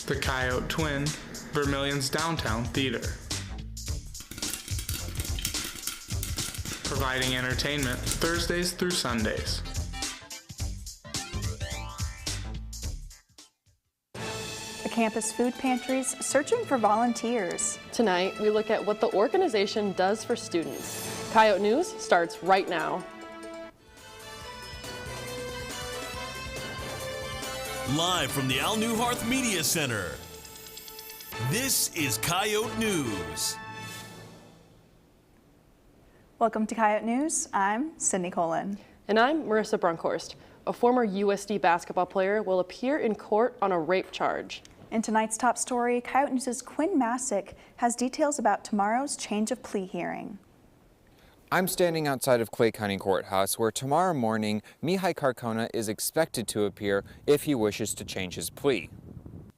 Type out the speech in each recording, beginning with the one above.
The Coyote Twin, Vermilion's downtown theater. Providing entertainment Thursdays through Sundays. The campus food pantries searching for volunteers. Tonight, we look at what the organization does for students. Coyote News starts right now. Live from the Al Newharth Media Center, this is Coyote News. Welcome to Coyote News. I'm Sydney Colin. And I'm Marissa Brunkhorst. A former USD basketball player will appear in court on a rape charge. In tonight's top story, Coyote News' Quinn Masick has details about tomorrow's change of plea hearing. I'm standing outside of Clay County Courthouse where tomorrow morning Mihai Carcona is expected to appear if he wishes to change his plea.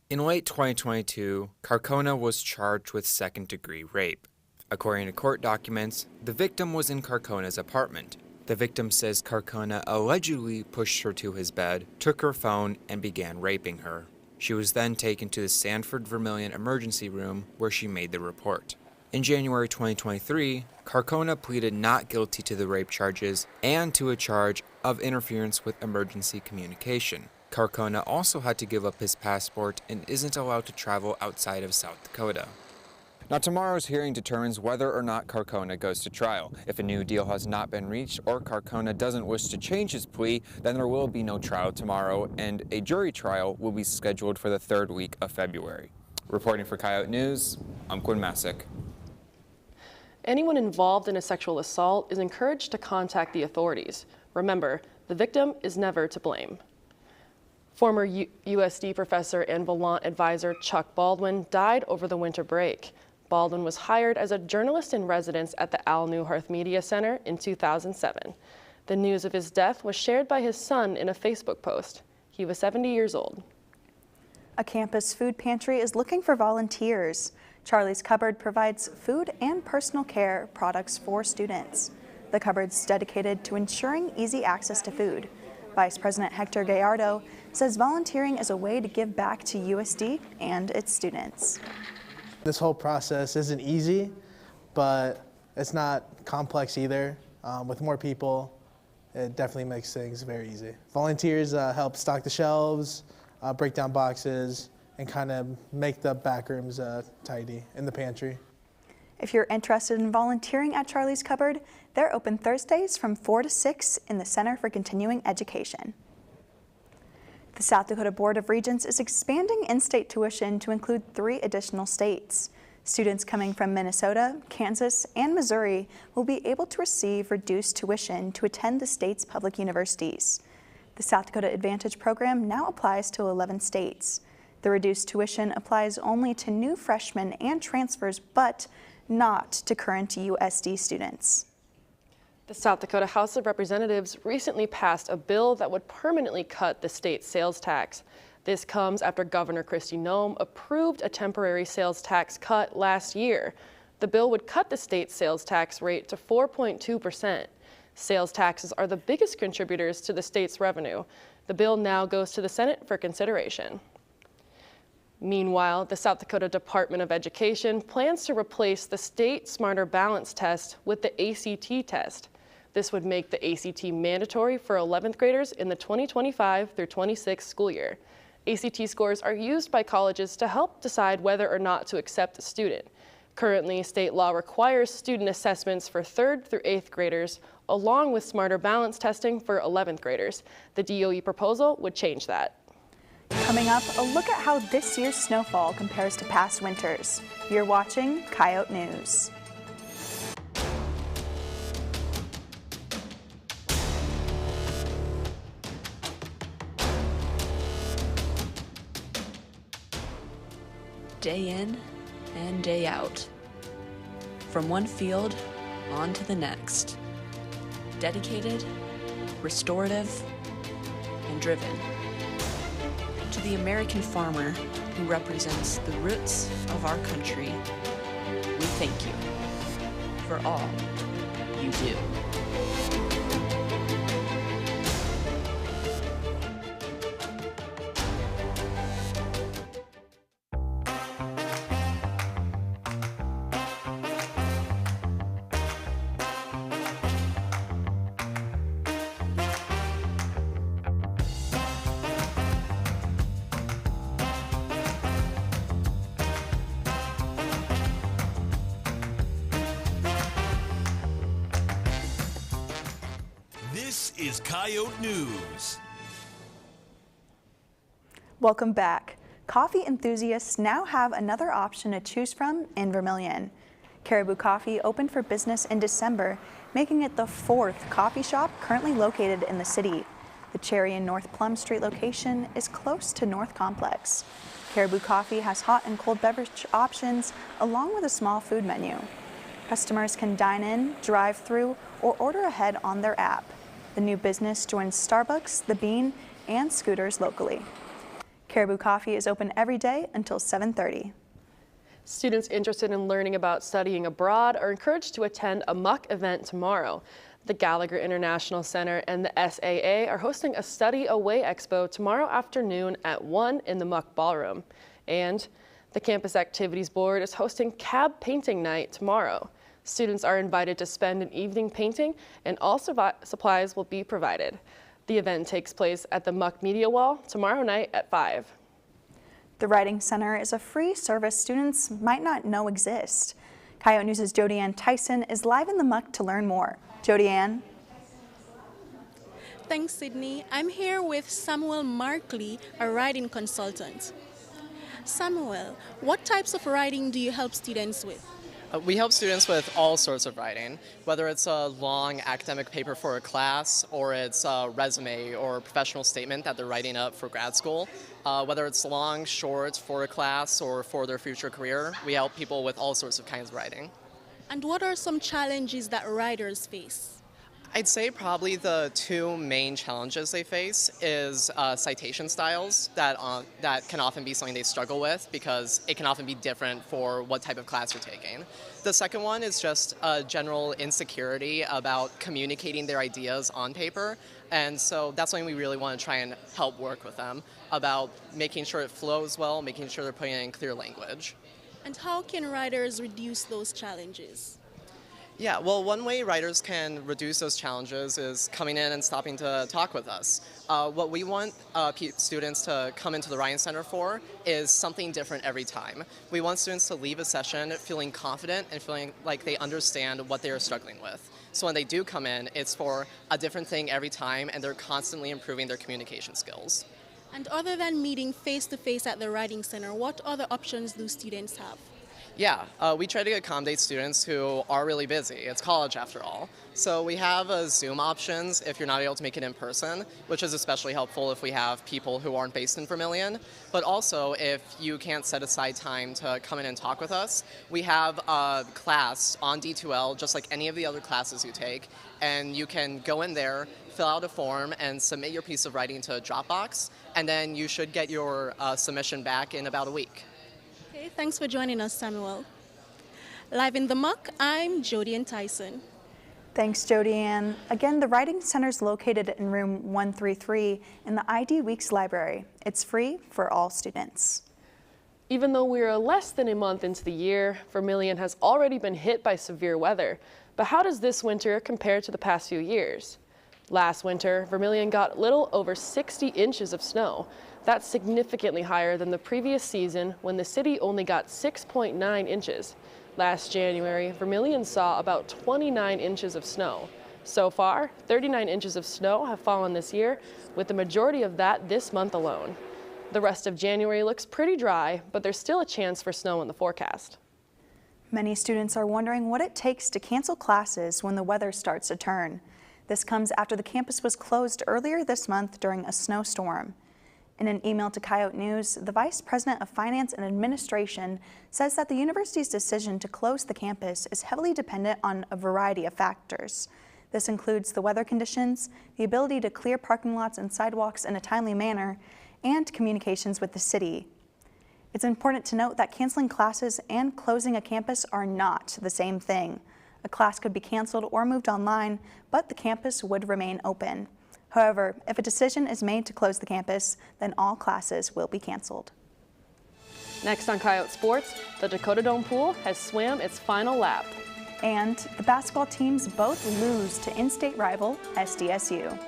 In late 2022, Carcona was charged with second-degree rape. According to court documents, the victim was in Carcona's apartment. The victim says Carcona allegedly pushed her to his bed, took her phone, and began raping her. She was then taken to the Sanford Vermilion emergency room where she made the report. In January 2023, Carcona pleaded not guilty to the rape charges and to a charge of interference with emergency communication. Carcona also had to give up his passport and isn't allowed to travel outside of South Dakota. Now, tomorrow's hearing determines whether or not Carcona goes to trial. If a new deal has not been reached or Carcona doesn't wish to change his plea, then there will be no trial tomorrow, and a jury trial will be scheduled for the third week of February. Reporting for Coyote News, I'm Quinn Masick. Anyone involved in a sexual assault is encouraged to contact the authorities. Remember, the victim is never to blame. Former USD professor and Volant advisor Chuck Baldwin died over the winter break. Baldwin was hired as a journalist in residence at the Al Newharth Media Center in 2007. The news of his death was shared by his son in a Facebook post. He was 70 years old. A campus food pantry is looking for volunteers. Charlie's Cupboard provides food and personal care products for students. The cupboard's dedicated to ensuring easy access to food. Vice President Hector Gallardo says volunteering is a way to give back to USD and its students. This whole process isn't easy, but it's not complex either. With more people, it definitely makes things very easy. Volunteers help stock the shelves, break down boxes, and kind of make the back rooms tidy in the pantry. If you're interested in volunteering at Charlie's Cupboard, they're open Thursdays from 4 to 6 in the Center for Continuing Education. The South Dakota Board of Regents is expanding in-state tuition to include 3 additional states. Students coming from Minnesota, Kansas, and Missouri will be able to receive reduced tuition to attend the state's public universities. The South Dakota Advantage program now applies to 11 states. The reduced tuition applies only to new freshmen and transfers, but not to current USD students. The South Dakota House of Representatives recently passed a bill that would permanently cut the state sales tax. This comes after Governor Kristi Noem approved a temporary sales tax cut last year. The bill would cut the state's sales tax rate to 4.2%. Sales taxes are the biggest contributors to the state's revenue. The bill now goes to the Senate for consideration. Meanwhile, the South Dakota Department of Education plans to replace the state Smarter Balance test with the ACT test. This would make the ACT mandatory for 11th graders in the 2025 through 26 school year. ACT scores are used by colleges to help decide whether or not to accept a student. Currently, state law requires student assessments for 3rd through 8th graders, along with Smarter Balance testing for 11th graders. The DOE proposal would change that. Coming up, a look at how this year's snowfall compares to past winters. You're watching Coyote News. Day in and day out. From one field on to the next. Dedicated, restorative, and driven. To the American farmer who represents the roots of our country, we thank you for all you do. is Coyote News. Welcome back. Coffee enthusiasts now have another option to choose from in Vermilion. Caribou Coffee opened for business in December, making it the 4th coffee shop currently located in the city. The Cherry and North Plum Street location is close to North Complex. Caribou Coffee has hot and cold beverage options along with a small food menu. Customers can dine in, drive through, or order ahead on their app. The new business joins Starbucks, The Bean, and Scooters locally. Caribou Coffee is open every day until 7:30. Students interested in learning about studying abroad are encouraged to attend a MUC event tomorrow. The Gallagher International Center and the SAA are hosting a Study Away Expo tomorrow afternoon at 1 in the MUC Ballroom. And the Campus Activities Board is hosting Cab Painting Night tomorrow. Students are invited to spend an evening painting, and all supplies will be provided. The event takes place at the MUC Media Wall tomorrow night at 5. The Writing Center is a free service students might not know exists. Coyote News' Jodianne Tyson is live in the MUC to learn more. Jodianne? Thanks, Sydney. I'm here with Samuel Markley, a writing consultant. Samuel, what types of writing do you help students with? We help students with all sorts of writing, whether it's a long academic paper for a class, or it's a resume or professional statement that they're writing up for grad school. Whether it's long, short, for a class, or for their future career, we help people with all sorts of kinds of writing. And what are some challenges that writers face? I'd say probably the two main challenges they face is citation styles that can often be something they struggle with because it can often be different for what type of class you're taking. The second one is just a general insecurity about communicating their ideas on paper, and so that's something we really want to try and help work with them about making sure it flows well, making sure they're putting it in clear language. And how can writers reduce those challenges? Yeah, well, one way writers can reduce those challenges is coming in and stopping to talk with us. What we want students to come into the Writing Center for is something different every time. We want students to leave a session feeling confident and feeling like they understand what they are struggling with. So when they do come in, it's for a different thing every time, and they're constantly improving their communication skills. And other than meeting face-to-face at the Writing Center, what other options do students have? Yeah, we try to accommodate students who are really busy. It's college after all. So we have Zoom options if you're not able to make it in person, which is especially helpful if we have people who aren't based in Vermilion. But also if you can't set aside time to come in and talk with us, we have a class on D2L just like any of the other classes you take, and you can go in there, fill out a form, and submit your piece of writing to a Dropbox, and then you should get your submission back in about a week. Okay, thanks for joining us, Samuel. Live in the MUC, I'm Jodianne Tyson. Thanks, Jodianne. Again, the Writing Center is located in room 133 in the ID Weeks Library. It's free for all students. Even though we are less than a month into the year, Vermilion has already been hit by severe weather. But how does this winter compare to the past few years? Last winter, Vermilion got a little over 60 inches of snow. That's significantly higher than the previous season when the city only got 6.9 inches. Last January, Vermilion saw about 29 inches of snow. So far, 39 inches of snow have fallen this year, with the majority of that this month alone. The rest of January looks pretty dry, but there's still a chance for snow in the forecast. Many students are wondering what it takes to cancel classes when the weather starts to turn. This comes after the campus was closed earlier this month during a snowstorm. In an email to Coyote News, the Vice President of Finance and Administration says that the university's decision to close the campus is heavily dependent on a variety of factors. This includes the weather conditions, the ability to clear parking lots and sidewalks in a timely manner, and communications with the city. It's important to note that canceling classes and closing a campus are not the same thing. A class could be canceled or moved online, but the campus would remain open. However, if a decision is made to close the campus, then all classes will be canceled. Next on Coyote Sports, the Dakota Dome pool has swam its final lap. And the basketball teams both lose to in-state rival SDSU.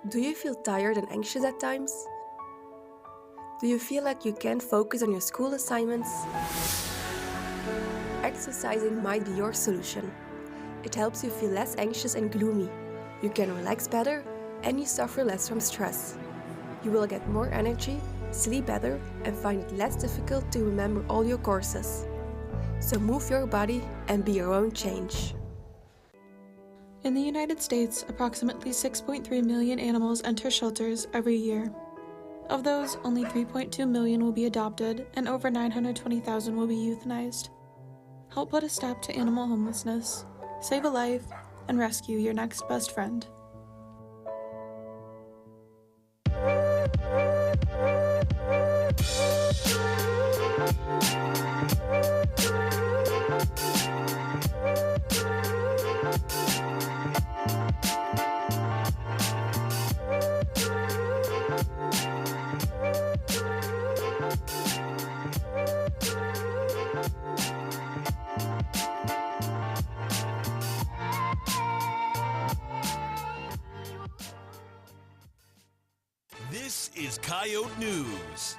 Do you feel tired and anxious at times? Do you feel like you can't focus on your school assignments? Exercising might be your solution. It helps you feel less anxious and gloomy. You can relax better and you suffer less from stress. You will get more energy, sleep better, and find it less difficult to remember all your courses. So move your body and be your own change. In the United States, approximately 6.3 million animals enter shelters every year. Of those, only 3.2 million will be adopted and over 920,000 will be euthanized. Help put a stop to animal homelessness, save a life, and rescue your next best friend. This is Coyote News.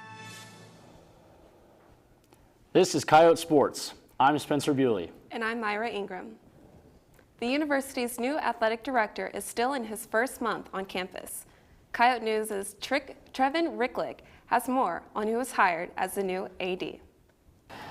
This is Coyote Sports. I'm Spencer Bewley. And I'm Myra Ingram. The university's new athletic director is still in his first month on campus. Coyote News' Trevin Ricklick has more on who was hired as the new AD.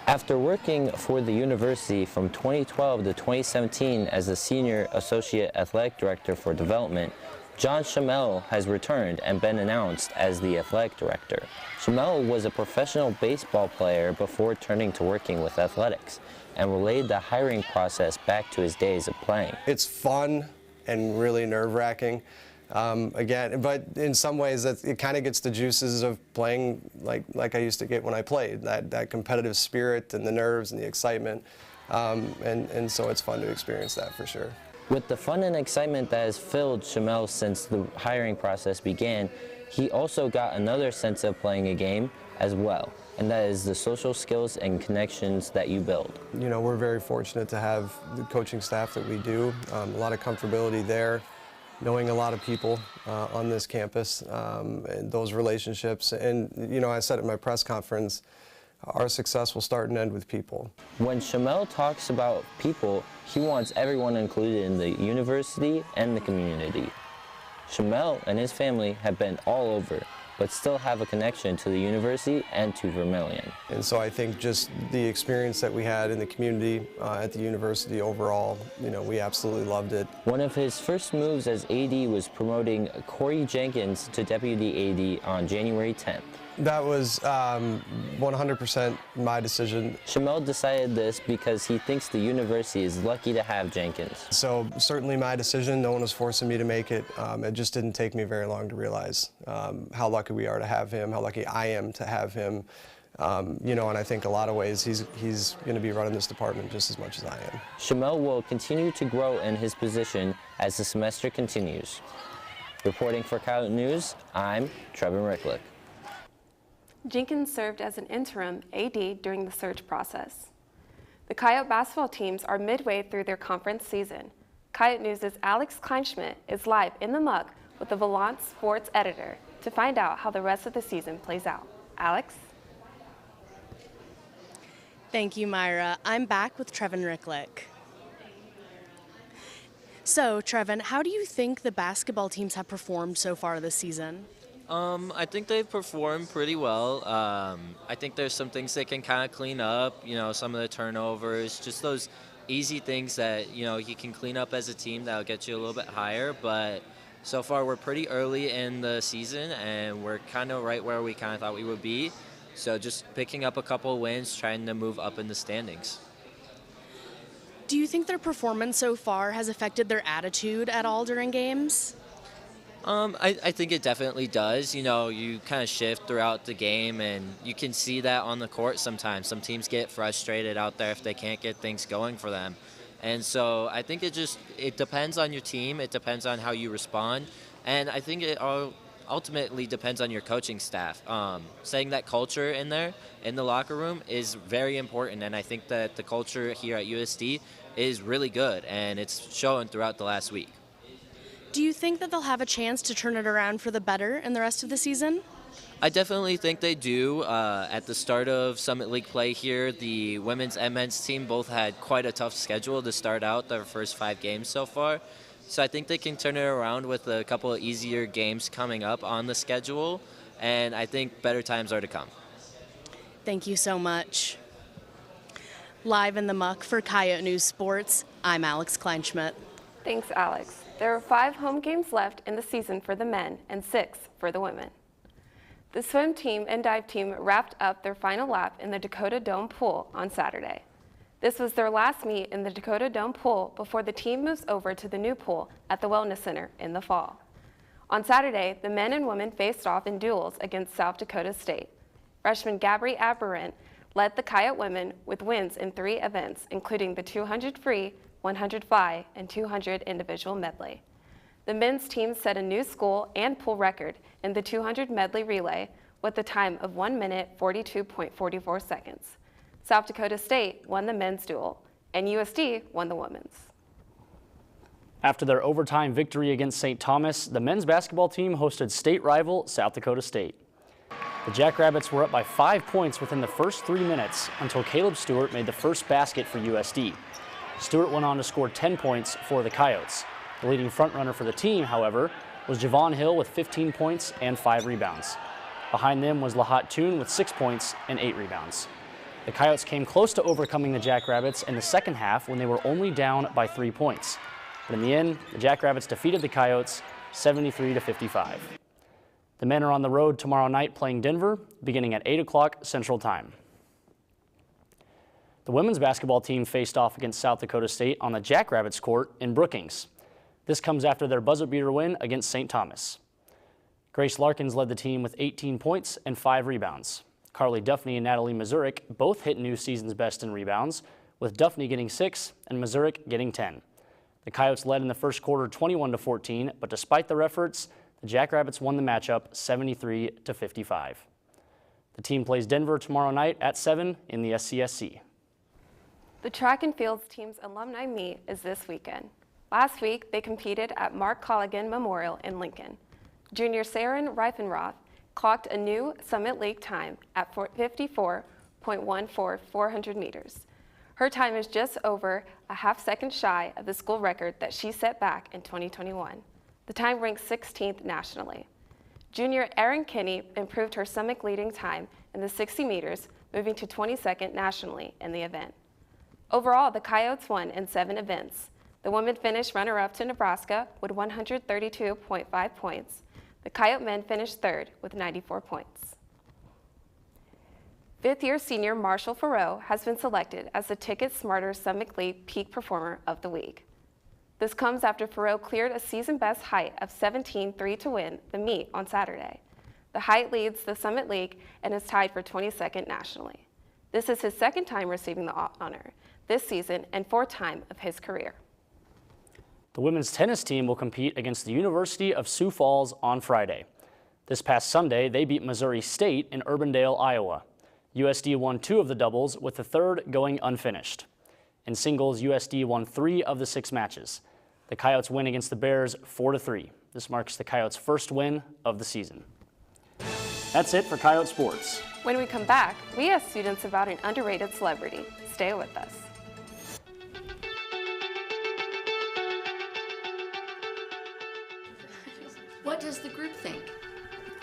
After working for the university from 2012 to 2017 as the Senior Associate Athletic Director for Development, John Schammel has returned and been announced as the athletic director. Schammel was a professional baseball player before turning to working with athletics and relayed the hiring process back to his days of playing. It's fun and really nerve-wracking. Again, but in some ways it kind of gets the juices of playing like I used to get when I played, that competitive spirit and the nerves and the excitement, and so it's fun to experience that for sure. With the fun and excitement that has filled Schammel since the hiring process began, he also got another sense of playing a game as well, and that is the social skills and connections that you build. You know, We're very fortunate to have the coaching staff that we do, a lot of comfortability there, knowing a lot of people on this campus, and those relationships. And, I said at my press conference, our success will start and end with people. When Schammel talks about people, he wants everyone included in the university and the community. Schammel and his family have been all over, but still have a connection to the university and to Vermillion. And so I think just the experience that we had in the community at the university overall, we absolutely loved it. One of his first moves as AD was promoting Corey Jenkins to Deputy AD on January 10th. That was 100% my decision. Schammel decided this because he thinks the university is lucky to have Jenkins. So certainly my decision, no one was forcing me to make it. It just didn't take me very long to realize how lucky we are to have him, how lucky I am to have him. And I think a lot of ways he's going to be running this department just as much as I am. Schammel will continue to grow in his position as the semester continues. Reporting for Coyote News, I'm Trevin Ricklick. Jenkins served as an interim AD during the search process. The Coyote basketball teams are midway through their conference season. Coyote News' Alex Kleinschmidt is live in the muck with the Volante sports editor to find out how the rest of the season plays out. Alex? Thank you, Myra. I'm back with Trevin Ricklick. So, Trevin, how do you think the basketball teams have performed so far this season? I think they've performed pretty well. I think there's some things they can kind of clean up, some of the turnovers, just those easy things that, you can clean up as a team that'll get you a little bit higher. But so far we're pretty early in the season and we're kind of right where we kind of thought we would be. So just picking up a couple of wins, trying to move up in the standings. Do you think their performance so far has affected their attitude at all during games? I think it definitely does. You kind of shift throughout the game, and you can see that on the court sometimes. Some teams get frustrated out there if they can't get things going for them. And so I think it depends on your team. It depends on how you respond. And I think it ultimately depends on your coaching staff. Setting that culture in there, in the locker room, is very important. And I think that the culture here at USD is really good, and it's shown throughout the last week. Do you think that they'll have a chance to turn it around for the better in the rest of the season? I definitely think they do. At the start of Summit League play here, the women's and men's team both had quite a tough schedule to start out their first 5 games so far. So I think they can turn it around with a couple of easier games coming up on the schedule, and I think better times are to come. Thank you so much. Live in the muck for Coyote News Sports, I'm Alex Kleinschmidt. Thanks, Alex. There are 5 home games left in the season for the men and 6 for the women. The swim team and dive team wrapped up their final lap in the Dakota Dome pool on Saturday. This was their last meet in the Dakota Dome pool before the team moves over to the new pool at the Wellness Center in the fall. On Saturday, the men and women faced off in duels against South Dakota State. Freshman Gabri Aberrant led the Coyote women with wins in 3 events, including the 200 free, 100 fly, and 200 individual medley. The men's team set a new school and pool record in the 200 medley relay with a time of 1 minute 42.44 seconds. South Dakota State won the men's duel, and USD won the women's. After their overtime victory against St. Thomas, the men's basketball team hosted state rival South Dakota State. The Jackrabbits were up by 5 points within the first 3 minutes until Caleb Stewart made the first basket for USD. Stewart went on to score 10 points for the Coyotes. The leading frontrunner for the team, however, was Javon Hill with 15 points and 5 rebounds. Behind them was Lahat Toon with 6 points and 8 rebounds. The Coyotes came close to overcoming the Jackrabbits in the second half when they were only down by 3 points. But in the end, the Jackrabbits defeated the Coyotes 73-55. The men are on the road tomorrow night playing Denver, beginning at 8 o'clock Central Time. The women's basketball team faced off against South Dakota State on the Jackrabbits court in Brookings. This comes after their buzzer-beater win against St. Thomas. Grace Larkins led the team with 18 points and 5 rebounds. Carly Duffney and Natalie Mazurek both hit new season's best in rebounds, with Duffney getting 6 and Mazurek getting 10. The Coyotes led in the first quarter 21-14, but despite their efforts, the Jackrabbits won the matchup 73-55. The team plays Denver tomorrow night at 7 in the SCSC. The track and fields team's alumni meet is this weekend. Last week, they competed at Mark Colligan Memorial in Lincoln. Junior Saren Reifenroth clocked a new Summit League time at 54.14 400 meters. Her time is just over a half-second shy of the school record that she set back in 2021. The time ranks 16th nationally. Junior Erin Kinney improved her Summit leading time in the 60 meters, moving to 22nd nationally in the event. Overall, the Coyotes won in 7 events. The women finished runner-up to Nebraska with 132.5 points. The Coyote men finished 3rd with 94 points. 5th-year senior Marshall Farrow has been selected as the Ticket Smarter Summit League Peak Performer of the Week. This comes after Farrow cleared a season-best height of 17.3 to win the meet on Saturday. The height leads the Summit League and is tied for 22nd nationally. This is his 2nd time receiving the honor this season and 4th time of his career. The women's tennis team will compete against the University of Sioux Falls on Friday. This past Sunday, they beat Missouri State in Urbandale, Iowa. USD won 2 of the doubles, with the 3rd going unfinished. In singles, USD won 3 of the 6 matches. The Coyotes win against the Bears 4-3. This marks the Coyotes' first win of the season. That's it for Coyote Sports. When we come back, we ask students about an underrated celebrity. Stay with us. What does the group think?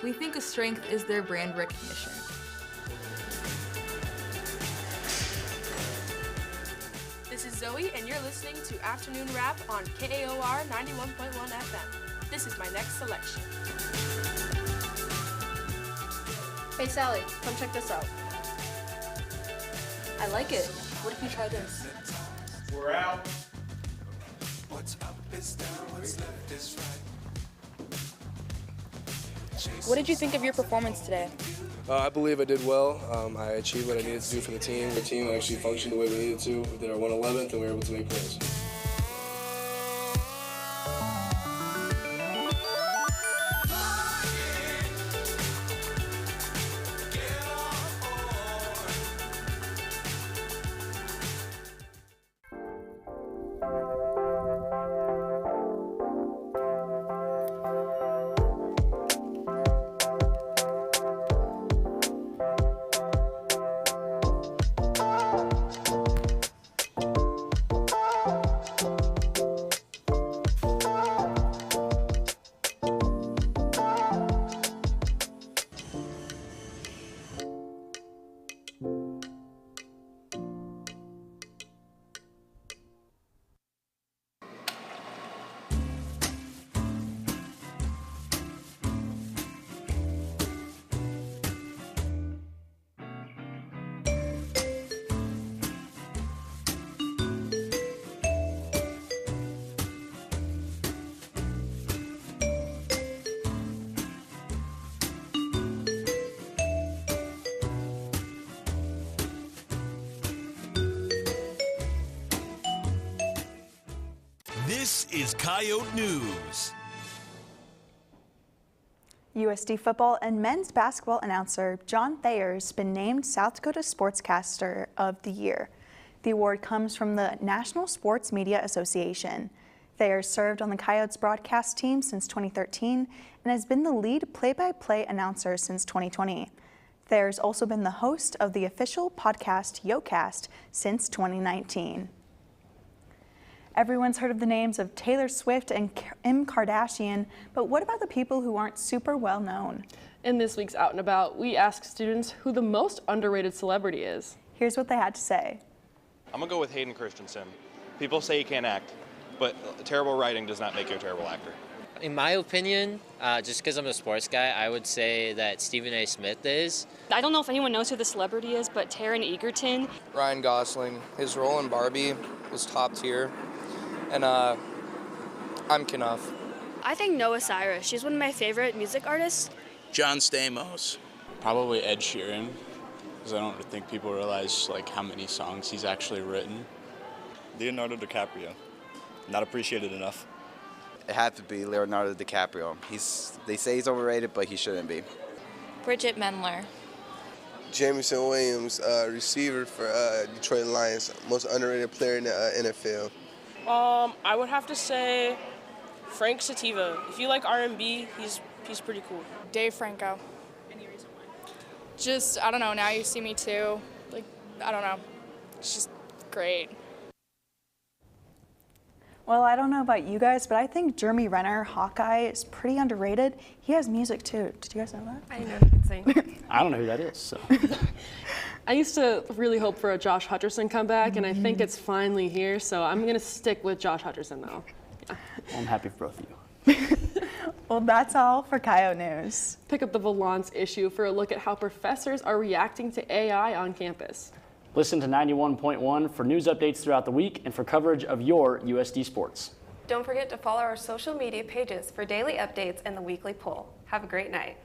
We think a strength is their brand recognition. This is Zoe, and you're listening to Afternoon Rap on KAOR 91.1 FM. This is my next selection. Hey Sally, come check this out. I like it. What if you try this? We're out. What's up is down, what's left is right. What did you think of your performance today? I believe I did well. I achieved what I needed to do for the team. The team actually functioned the way we needed to. We did our 111th and we were able to make points. This is Coyote News. USD football and men's basketball announcer John Thayer's been named South Dakota Sportscaster of the Year. The award comes from the National Sports Media Association. Thayer served on the Coyotes broadcast team since 2013 and has been the lead play-by-play announcer since 2020. Thayer's also been the host of the official podcast YoCast since 2019. Everyone's heard of the names of Taylor Swift and Kim Kardashian, but what about the people who aren't super well known? In this week's Out and About, we asked students who the most underrated celebrity is. Here's what they had to say. I'm gonna go with Hayden Christensen. People say he can't act, but terrible writing does not make you a terrible actor. In my opinion, just because I'm a sports guy, I would say that Stephen A. Smith is. I don't know if anyone knows who the celebrity is, but Taron Egerton. Ryan Gosling. His role in Barbie was top tier. And I'm Knuff. I think Noah Cyrus. She's one of my favorite music artists. John Stamos. Probably Ed Sheeran, because I don't think people realize like how many songs he's actually written. Leonardo DiCaprio. Not appreciated enough. It had to be Leonardo DiCaprio. They say he's overrated, but he shouldn't be. Bridget Mendler. Jamison Williams, receiver for Detroit Lions, most underrated player in the NFL. I would have to say Frank Sativa. If you like R&B, he's pretty cool. Dave Franco. Any reason why? Just, I don't know, Now You See Me Too. Like, I don't know. It's just great. Well, I don't know about you guys, but I think Jeremy Renner, Hawkeye, is pretty underrated. He has music too. Did you guys know that? I didn't know he could sing. I don't know who that is. So. I used to really hope for a Josh Hutcherson comeback, and I think it's finally here, so I'm going to stick with Josh Hutcherson, though. Yeah. Well, I'm happy for both of you. Well, that's all for Coyote News. Pick up the Valance issue for a look at how professors are reacting to AI on campus. Listen to 91.1 for news updates throughout the week and for coverage of your USD sports. Don't forget to follow our social media pages for daily updates and the weekly poll. Have a great night.